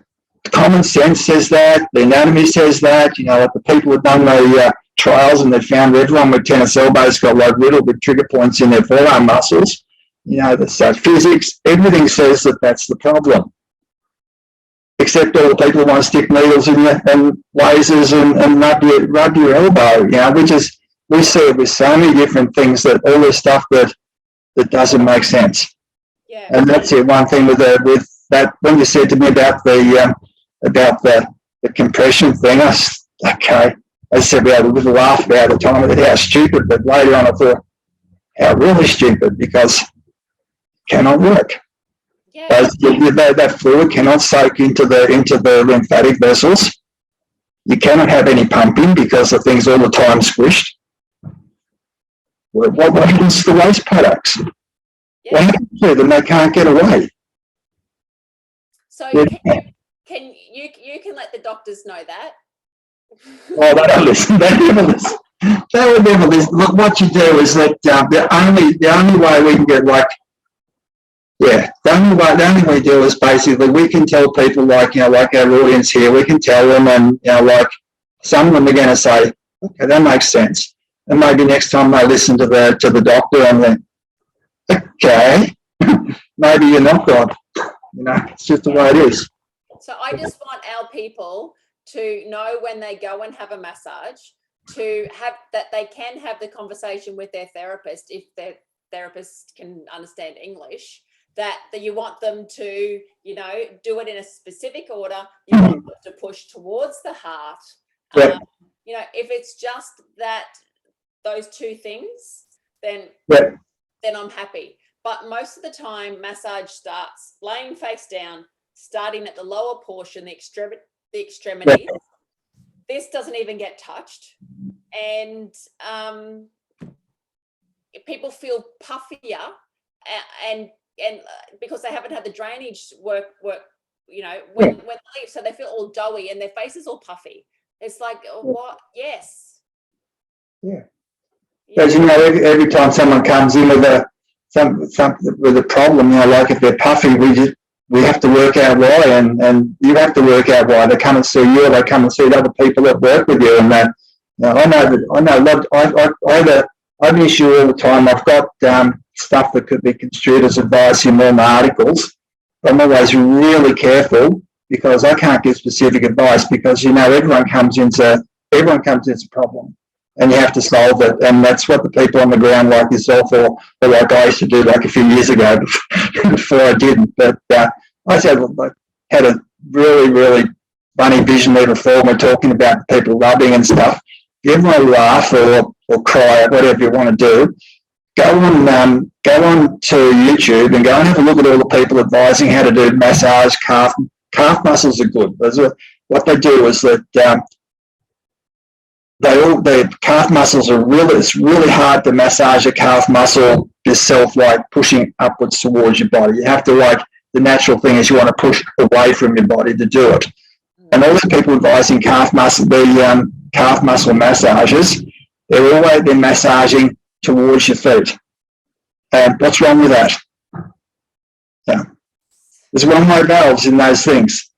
common sense says that, the anatomy says that. You know, like the people who've done the trials and they found everyone with tennis elbows got like little bit trigger points in their forearm muscles. You know, the physics, everything says that that's the problem. Except all the people who want to stick needles in you and lasers and rub your elbow. You know, we see it with so many different things, that all this stuff that doesn't make sense.
Yeah.
And that's it. One thing with that, when you said to me about the compression thing, okay. I said we had a little laugh about the time of how stupid, but later on I thought how really stupid, because cannot work.
Yeah.
That fluid cannot soak into the lymphatic vessels. You cannot have any pumping because the thing's all the time squished. What happens to the waste products?
Yeah.
What happens to them? They can't get away.
So can you let the doctors know that?
Oh, they don't listen. They never listen. They would never listen. Look, what you do is that the only way we can get the only way we do is basically we can tell people like our audience here, we can tell them, and like some of them are going to say, okay, that makes sense, and maybe next time they listen to the doctor and then, okay, maybe you're not God. You know, it's just the way it is.
So I just want our people to know when they go and have a massage, to have that they can have the conversation with their therapist, if their therapist can understand English, that you want them to, do it in a specific order. You want them to push towards the heart.
Yep.
If it's just those two things, then I'm happy. But most of the time, massage starts laying face down, starting at the lower portion, the extremities. This doesn't even get touched, and people feel puffier, and because they haven't had the drainage work, when they leave, so they feel all doughy and their face is all puffy. It's like, what? Yes.
Yeah. Because every time someone comes in with a problem, like if they're puffy, we have to work out why, and you have to work out why. They come and see you, or they come and see other people that work with you, and that. I have an issue all the time. I've got stuff that could be construed as advice in more articles. I'm always really careful because I can't give specific advice, because everyone comes into a problem, and you have to solve it. And that's what the people on the ground like yourself or like I used to do like a few years ago before I didn't. But I had a really, really funny vision there before. We're talking about people rubbing and stuff. If you want to laugh or cry, whatever you want to do, go on to YouTube and go and have a look at all the people advising how to do massage. Calf muscles are good. What they do is that the calf muscles are it's really hard to massage a calf muscle yourself, like pushing upwards towards your body. You have to, the natural thing is you want to push away from your body to do it. And all the people advising calf muscle massages, they're massaging towards your feet. And what's wrong with that? Yeah. There's one-way valves in those things,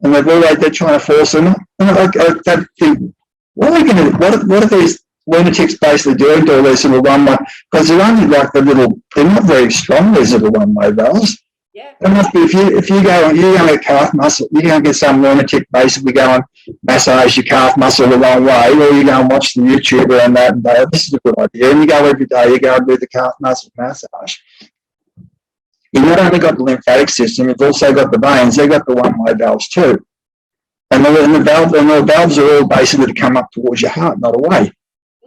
and they're trying to force them. What are these lunatics basically doing to all these little one-way? Because they're only they're not very strong, these little one-way valves.
Yeah.
It must be if you go and get calf muscle, you go and get some lunatic basically go and massage your calf muscle the wrong way, or you go and watch the YouTuber and that, and this is a good idea. And you go every day, you go and do the calf muscle massage. you've not only got the lymphatic system, you've also got the veins. They've got the one-way valves too. And the valves are all basically to come up towards your heart, not away.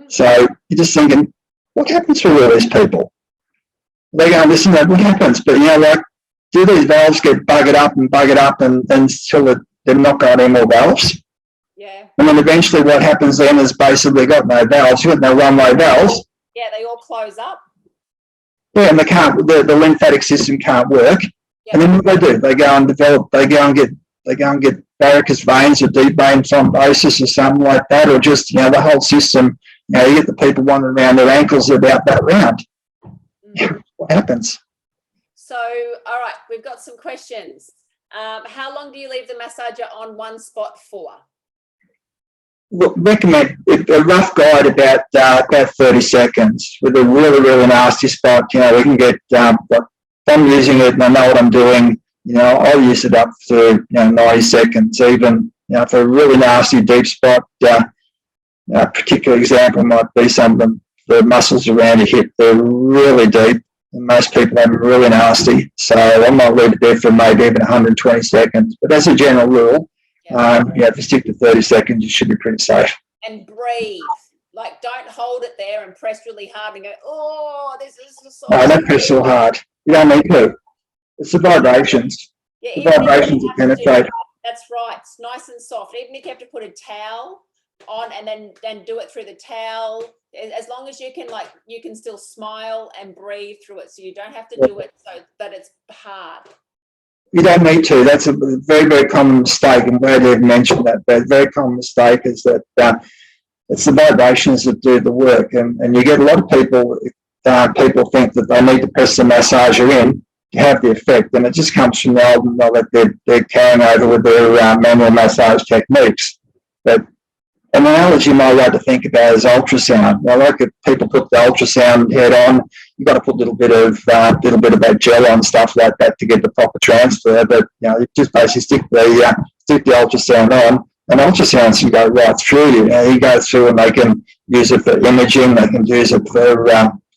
So you're just thinking, what happens to all these people? They go, listen, what happens? But, do these valves get buggered up and until they've not got any more valves?
Yeah.
And then eventually what happens then is basically got no valves, you've got no one-way valves.
Yeah, they all close up.
Yeah, and the lymphatic system can't work.
Yeah.
And then what do? They go and get varicose veins or deep vein thrombosis or something like that, or just, the whole system, you get the people wandering around their ankles about that round. What happens?
So, all right, we've got some questions. How long do you leave the massager on one spot for?
Look, recommend a rough guide about 30 seconds with a really, really nasty spot. We can get, if I'm using it and I know what I'm doing, I'll use it up to 90 seconds, even, for a really nasty deep spot. A particular example might be some of the muscles around your hip. They're really deep, and most people have them really nasty. So I might leave it there for maybe even 120 seconds. But as a general rule, if you stick to 30 seconds, you should be pretty safe.
And breathe. Like, don't hold it there and press really hard and go, oh, this is so.
No, don't press so hard. You don't need to. It's the vibrations.
Yeah,
The vibrations that penetrate.
That's right. It's nice and soft. Even if you have to put a towel on and then do it through the towel, as long as you can still smile and breathe through it, so you don't have to do it so that it's hard.
You don't need to. That's a very, very common mistake. I'm glad you've mentioned that. But a very common mistake is that it's the vibrations that do the work. And you get a lot of people think that they need to press the massager in to have the effect. And it just comes from the old knowledge that they're carrying over with their manual massage techniques. But an analogy you might like to think about is ultrasound. Now, like if people put the ultrasound head on, you've got to put a little bit of that gel on, stuff like that, to get the proper transfer. But you just basically stick the ultrasound on, and ultrasounds can go right through you. You go through, and they can use it for imaging. They can use it for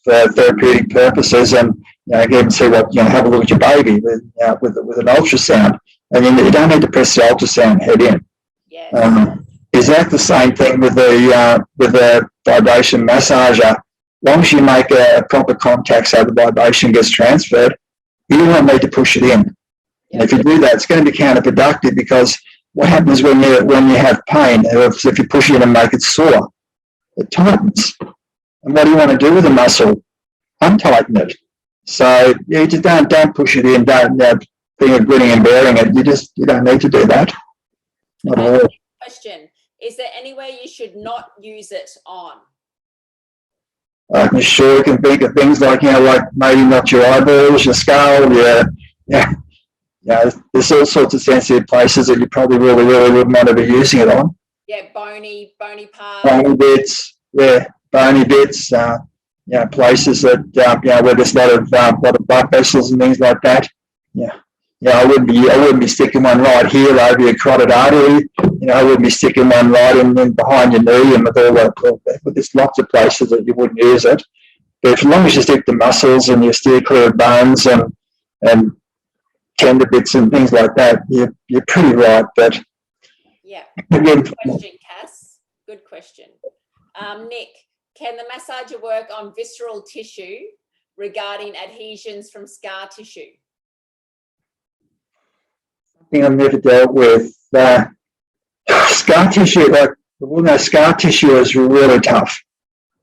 therapeutic purposes, and you can see what have a look at your baby with an ultrasound, and you don't need to press the ultrasound head in.
Yeah.
Exactly the same thing with the vibration massager. As long as you make a proper contact so the vibration gets transferred, you don't need to push it in. And if you do that, it's going to be counterproductive, because what happens when you have pain? If you push it in and make it sore, it tightens. And what do you want to do with the muscle? Untighten it. So you just don't push it in. Don't being a grinning and bearing it. You don't need to do that. Not at all.
Question: is there anywhere you should not use it on?
I'm sure you can think of things like maybe not your eyeballs, your skull, there's all sorts of sensitive places that you probably really, really wouldn't want to be using it on.
Yeah, bony parts.
Bony bits, bony bits. Places that where there's a lot of blood vessels and things like that. I wouldn't be sticking one right here over your carotid artery. I wouldn't be sticking one right in behind your knee, and with all that. But there's lots of places that you wouldn't use it. But as long as you stick to muscles and you steer clear of bones and tender bits and things like that, you're pretty right. But
good question, Cass. Good question. Nick, can the massager work on visceral tissue regarding adhesions from scar tissue?
I've never dealt with scar tissue. Scar tissue is really tough.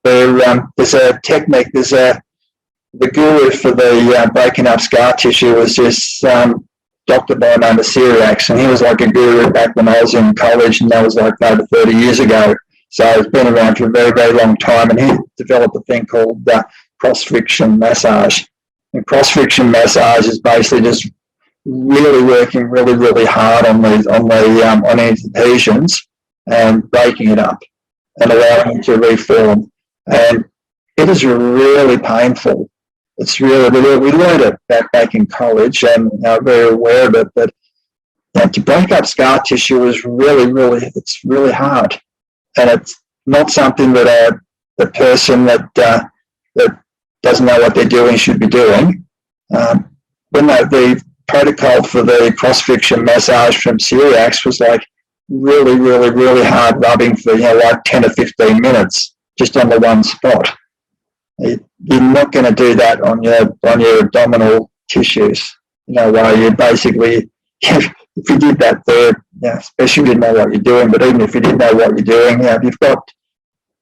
There's a technique. The guru for the breaking up scar tissue was this doctor by the name of Syriax, and he was like a guru back when I was in college, and that was like over 30 years ago. So it's been around for a very, very long time, and he developed a thing called cross-friction massage. And cross-friction massage is basically just really working really, really hard on these adhesions and breaking it up and allowing it to reform. And it is really painful. It's really, we learned it back in college, and I'm very aware of it, but to break up scar tissue is it's really hard. And it's not something that the person that doesn't know what they're doing should be doing. when the protocol for the cross-friction massage from Syriax was like really, really, really hard rubbing for, like 10 or 15 minutes just on the one spot. You're not going to do that on your abdominal tissues, where you basically, if you did that there, especially if you didn't know what you're doing, but even if you didn't know what you're doing, you've got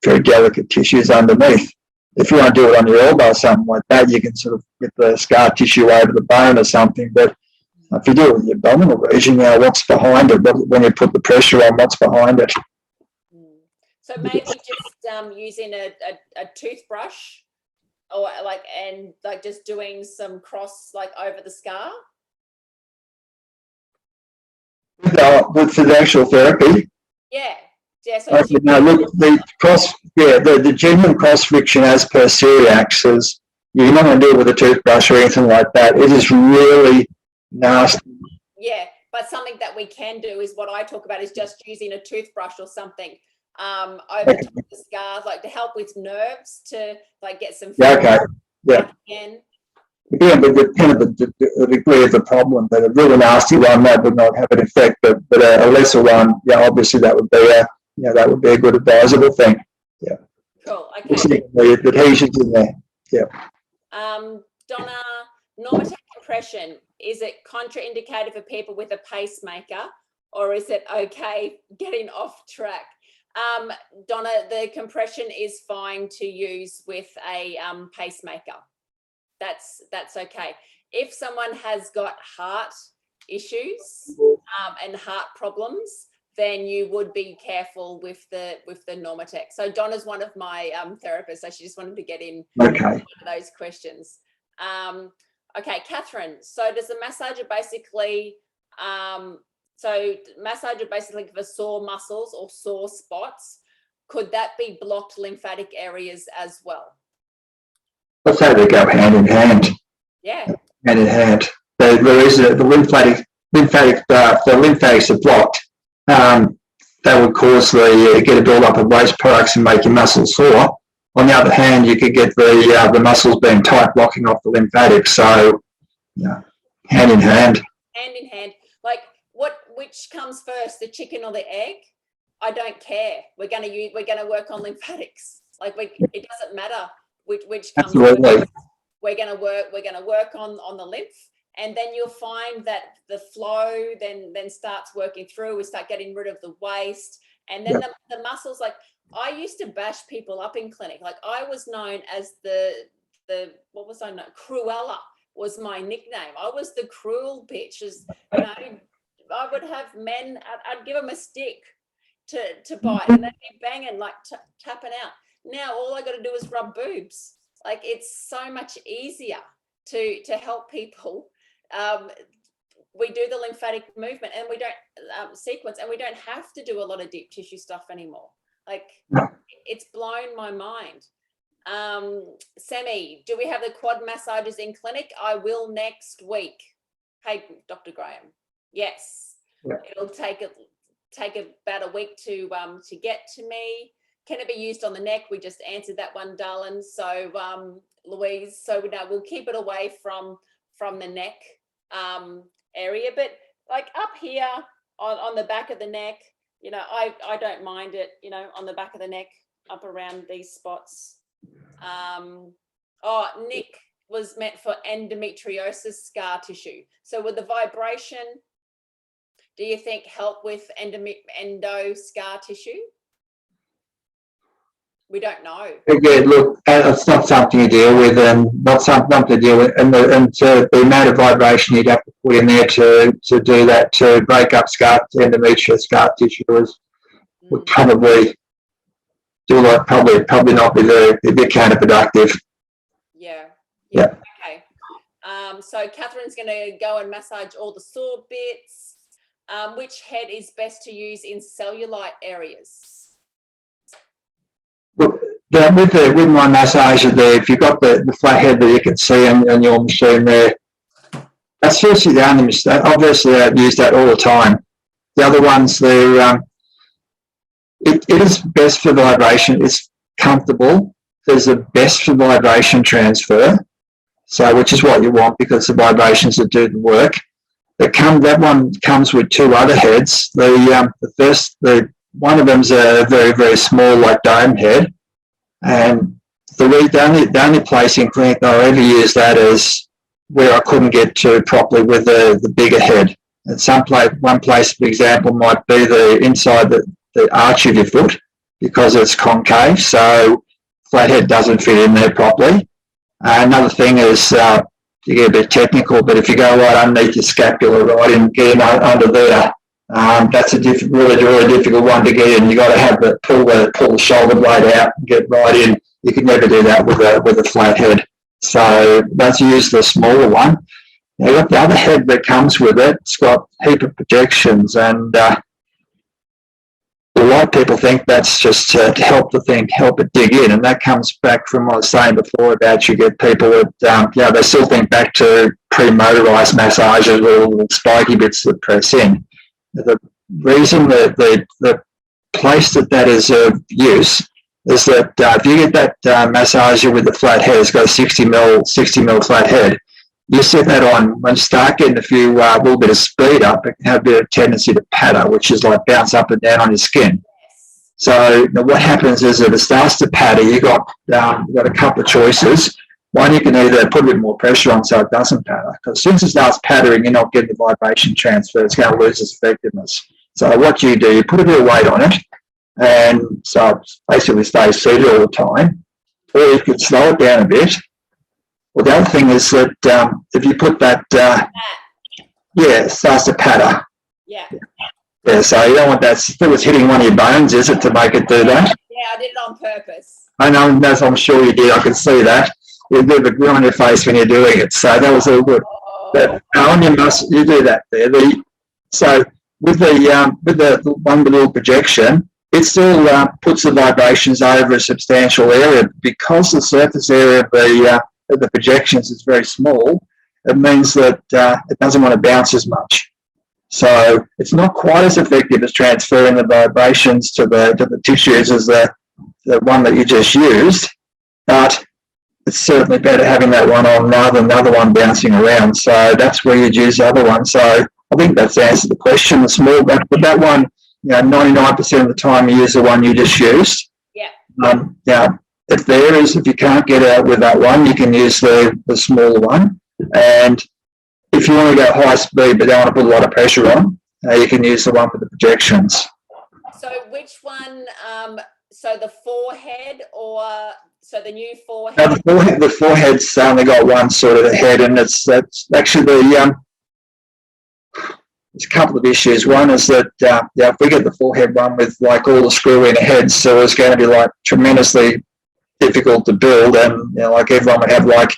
very delicate tissues underneath. If you want to do it on your elbow or something like that, you can sort of get the scar tissue over the bone or something. But if you do it with the abdominal region, what's behind it? When you put the pressure on, what's behind it?
So maybe just using a toothbrush, or just doing some cross over the scar.
For the actual therapy.
Yeah. Yeah, so
okay, now look, the genuine cross friction as per Syriax is, you're not going to do it with a toothbrush or anything like that. It is really nasty.
Yeah, but something that we can do is what I talk about is just using a toothbrush or something over top of the scars, to help with nerves, to get some.
Okay. Yeah. Again. Yeah, but depending on the degree of the problem, but a really nasty one that would not have an effect, but a lesser one, obviously that would be a good advisable thing. Yeah.
Cool. Okay.
The adhesions in there. Yeah.
Donna, normative compression, is it contraindicated for people with a pacemaker, or is it okay getting off track? Donna, the compression is fine to use with a pacemaker. That's okay. If someone has got heart issues and heart problems, then you would be careful with the Normatec. So Donna's one of my therapists, so she just wanted to get in those questions. Okay, Catherine. So does the massager basically for sore muscles or sore spots, could that be blocked lymphatic areas as well?
Let's say they go hand in hand.
Yeah.
Hand in hand. The lymphatics are blocked. That would cause get a build-up of waste products and make your muscles sore. On the other hand, you could get the muscles being tight, blocking off the lymphatics. So, hand in hand. Hand in hand.
Which comes first, the chicken or the egg? I don't care. We're going to work on lymphatics. It doesn't matter which comes
Absolutely.
first. We're going to work on the lymph, and then you'll find that the flow then starts working through. We start getting rid of the waste, and then the muscles. I used to bash people up in clinic. I was known as the what was I known? Cruella was my nickname. I was the cruel bitch. I would have men. I'd give them a stick to bite, and they'd be banging tapping out. Now all I got to do is rub boobs. It's so much easier to help people. We do the lymphatic movement, and we don't sequence, and we don't have to do a lot of deep tissue stuff anymore. It's blown my mind. Sammy, do we have the quad massages in clinic? I will next week. Hey, Dr. Graeme. Yes. Yeah. It'll take about a week to get to me. Can it be used on the neck? We just answered that one, darling. So, Louise, we'll keep it away from the neck area, but up here on the back of the neck, I don't mind it, on the back of the neck, up around these spots. Nick was meant for endometriosis scar tissue. So with the vibration, do you think help with endo scar tissue? We don't know.
Again, look, it's not something to deal with, and not something to deal with, and the amount of vibration you'd have to put in there to do that, to break up endometrial scar tissue would probably do like probably not be a bit counterproductive.
Yeah.
Yeah.
Okay. So Catherine's going to go and massage all the sore bits. Which head is best to use in cellulite areas?
Look, with my massager there, if you've got the flat head that you can see on your machine there, that's firstly the only mistake. Obviously, I use that all the time. The other ones, it is best for vibration. It's comfortable. There's a best for vibration transfer. So, which is what you want because the vibrations that do the work. That one comes with two other heads. The one of them's a very, very small, like dome head, and the only place in clinic I ever use that is where I couldn't get to properly with the bigger head. And one place, for example, might be the inside the arch of your foot because it's concave, so flathead doesn't fit in there properly. Another thing is, you get a bit technical, but if you go right underneath your scapula, right in, get in under there, that's a really, really difficult one to get in. You got to have pull the shoulder blade out and get right in. You can never do that with a flat head. So let's use the smaller one. Now, you've got the other head that comes with it. It's got a heap of projections, and a lot of people think that's just to help it dig in, and that comes back from what I was saying before about you get people that, they still think back to pre-motorised massages with all the spiky bits that press in. The reason that the place that is of use is that if you get that massager with the flat head, it's got a 60 mil flat head. You set that on, when you start getting a little bit of speed up, it can have a bit of tendency to patter, which is like bounce up and down on your skin. So what happens is if it starts to patter, you've got a couple of choices. One, you can either put a bit more pressure on so it doesn't patter, because as soon as it starts pattering, you're not getting the vibration transfer. It's going to lose its effectiveness. So what you do, you put a bit of weight on it, and so it basically stays seated all the time, or you could slow it down a bit. Well, the other thing is that if you put that, it starts to patter.
Yeah.
Yeah, so you don't want that. If it was hitting one of your bones, is it, to make it do that?
Yeah, I did it on purpose.
I know, as I'm sure you did. I can see that. You have a bit of a grin on your face when you're doing it. So that was all good.
Oh.
But on your muscle, you do that there. So with the one with little projection, it still puts the vibrations over a substantial area because the surface area of the projections is very small. It means that it doesn't want to bounce as much. So it's not quite as effective as transferring the vibrations to the tissues as the one that you just used, but it's certainly better having that one on now than another one bouncing around. So that's where you'd use the other one. So I think that's answered the question. The small, but that one, 99% of the time you use the one you just used.
Yeah.
If you can't get out with that one, you can use the smaller one. And if you want to go high speed but don't want to put a lot of pressure on, you can use the one for the projections.
So which one, so the forehead or so the new forehead?
Now the forehead's only got one sort of a head, and that's actually there's a couple of issues. One is that if we get the forehead one with like all the screw-in heads, so it's going to be like tremendously difficult to build, and like everyone would have like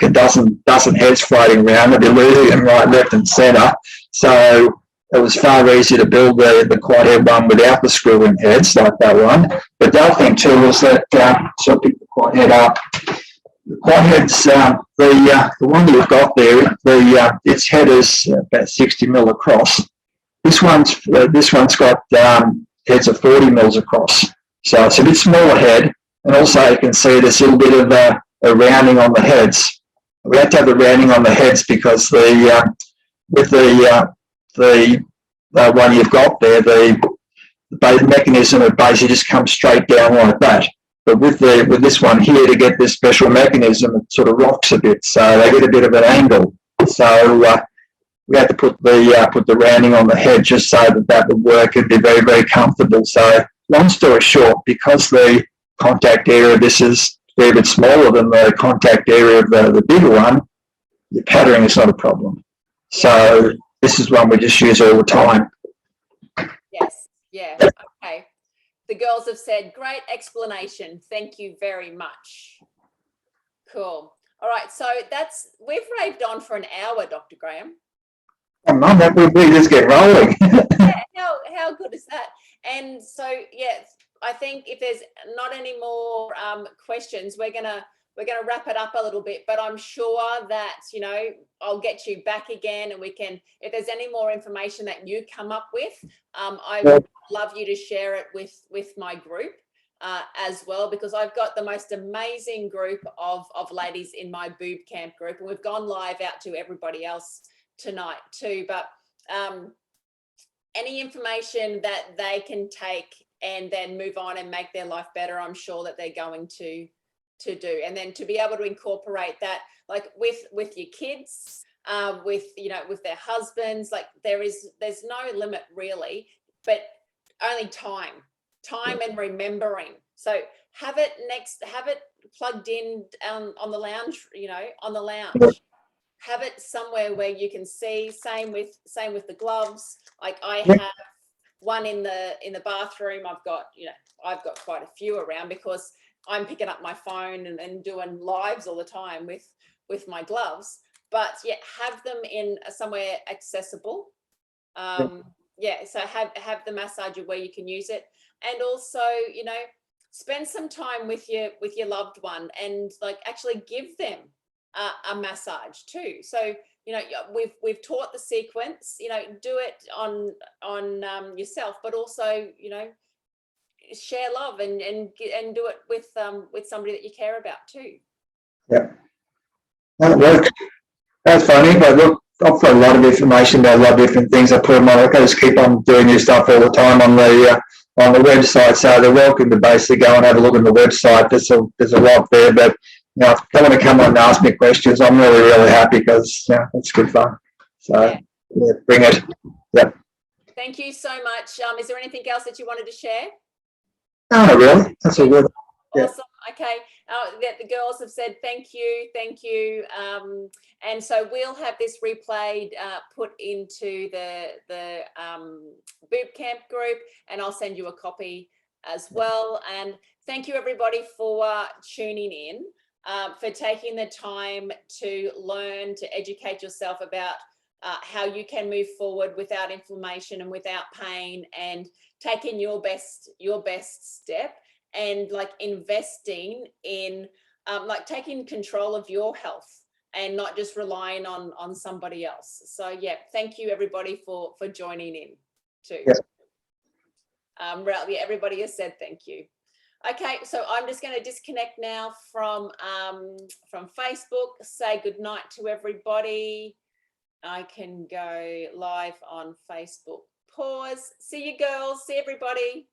a dozen heads floating around. They'd be losing them right, left, and centre. So it was far easier to build the quad head one without the screw-in heads like that one. But the other thing too was that so I'll pick the quad head up. The quad head's the one that you've got there. Its head is about 60 mil across. This one's got heads of 40 mils across. So it's a bit smaller head, and also you can see there's a little bit of a rounding on the heads. We have to have the rounding on the heads because with the one you've got there, the mechanism of basically just comes straight down like that. But with this one here, to get this special mechanism, it sort of rocks a bit, so they get a bit of an angle. So we had to put the rounding on the head just so that would work and be very, very comfortable. So long story short, because the contact area of this is a bit smaller than the contact area of the bigger one, your patterning is not a problem. So this is one we just use all the time.
Yes. Yeah. Okay. The girls have said, great explanation. Thank you very much. Cool. All right. So we've raved on for an hour, Dr. Graeme.
Oh, Mum, we just get rolling.
Yeah, how good is that? And so, yeah, I think if there's not any more questions, we're gonna wrap it up a little bit. But I'm sure that I'll get you back again, and we can. If there's any more information that you come up with, I would love you to share it with my group. as well, because I've got the most amazing group of ladies in my BooB CamP group, and we've gone live out to everybody else tonight too. But any information that they can take and then move on and make their life better, I'm sure that they're going to do. And then to be able to incorporate that, like with your kids, with, you know, with their husbands, like there's no limit really, but only time and remembering. So have it plugged in on the lounge, you know, on the lounge. Have it somewhere where you can see. Same with the gloves. Like I have one in the bathroom. I've got quite a few around because I'm picking up my phone and doing lives all the time with my gloves. But yeah, have them in somewhere accessible. Yeah, so have the massager where you can use it, and also, you know, spend some time with your loved one and like actually give them a massage too. So, you know, we've taught the sequence, you know, do it on yourself, but also, you know, share love and do it with somebody that you care about too.
Yeah, that works. That's funny, but look, I've got a lot of information about a lot of different things. I put them on. I just keep on doing new stuff all the time on the website. So they're welcome to basically go and have a look at the website. There's a lot there, but you know, if they want to come on and ask me questions, I'm really happy because it's good fun. So yeah, bring it. Yeah.
Thank you so much. Is there anything else that you wanted to share?
No, not really. That's all good.
Awesome. Okay. The girls have said thank you. And so we'll have this replayed, put into the BooB CamP group, and I'll send you a copy as well. And thank you everybody for tuning in, for taking the time to learn, to educate yourself about how you can move forward without inflammation and without pain, and taking your best step, and like investing in like taking control of your health and not just relying on somebody else. So yeah, thank you everybody for joining in too.
Yes.
Yeah, everybody has said thank you. Okay, so I'm just going to disconnect now from Facebook. Say good night to everybody. I can go live on Facebook. Pause. See you girls. See everybody.